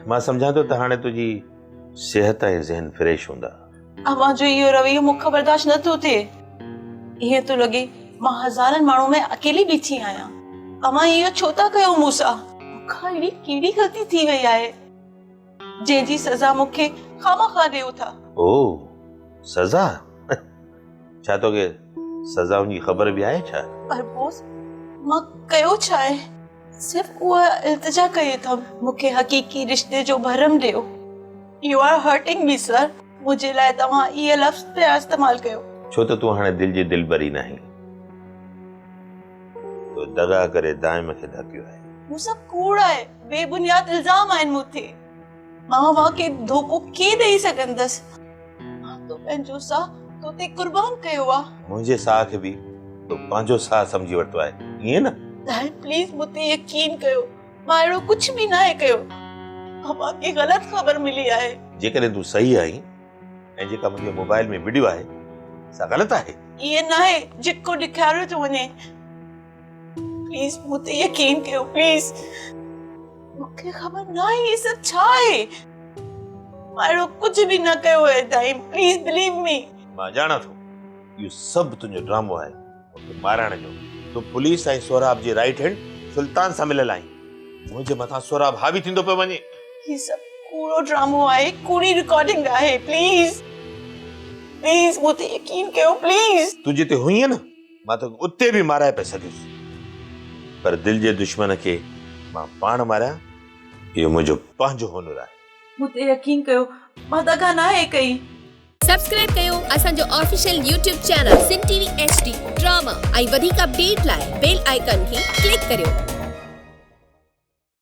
मां सम्झां थो त हाणे तुंहिंजी सेहत ऐं ज़हन फ्रेश हूंदा। अवां जो इहो रवैयो मूंखे बर्दाश्त नथो थिए। ईअं थो लॻे मां हज़ारनि माण्हू में अकेली बीठी आहियां। अवां इहो छो था कयो मूंसां? मूंखां अहिड़ी कहिड़ी ग़लती थी वई आहे जंहिंजी सज़ा मूंखे खामखा ॾियो था? ओ सज़ा? छा तोखे सज़ाउनि जी ख़बर बि आहे छा? पर बॉस मां कयो छा आहे? सिर्फ उहा इल्तिजा कई अथमि मूंखे हक़ीक़ी रिश्ते जो भरम ॾियो। You are hurting me sir. मुझे लाइ तव्हां इहे लफ़्ज़ पिया इस्तेमाल कयो। छो त तूं हाणे दिलि जी दिलबरी नाहीं। तो दगा करे दाइम खे ढकियो आहे। मूंसां कूड़ आहे, बेबुनियाद इल्ज़ाम आहिनि मूं ते। मां वाके धोखो कीअं ॾेई सघंदसि? मां तो पंहिंजो साह तो ते कुर्बान कयो आहे। मुंहिंजे साह खे बि तो पंहिंजो साह सम्झी वरितो आहे, ईअं न? दाई प्लीज मूं ते यकीन कयो। मां अहिड़ो कुझु बि नाहे कयो। तव्हांखे ग़लति ख़बर मिली आहे। जेकॾहिं तूं सही आहीं ऐं जेका मुंहिंजे मोबाइल में वीडियो आहे सा ग़लति आहे। ये नाहे जेको ॾेखारियो थो वञे। प्लीज मूं ते यकीन कयो प्लीज। मूंखे ख़बर न आहे ये सभु छा आहे। मां अहिड़ो कुझु बि न कयो आहे दाई, प्लीज बिलीव मी। मां ॼाणां थो इहो सभु तुंहिंजो ड्रामो आहे मूंखे मारण जो। तूं पुलिस ऐं सोराब जी राइट हैंड सुल्तान सां मिलियल आहीं। मुंहिंजे मथां सोराब हावी थींदो पियो वञे। ये सभु कूड़ो ड्रामो आहे, कूड़ी रिकॉर्डिंग आहे। प्लीज प्लीज मूं ते यकीन कयो प्लीज। तूं जिते हुई न मां तोखे उते बि माराए पियो सघियुसि, पर दिलि जे दुश्मन खे मां पाण मारियां इहो मुंहिंजो पंहिंजो हुनुर आहे। मूं ते यकीन कयो, मां दगा नाहे कई। सब्सक्राइब कयो असांजो official YouTube channel Singh TV HD drama ऐं वधीक अपडेट लाइ बेल आइकन खे क्लिक करियो।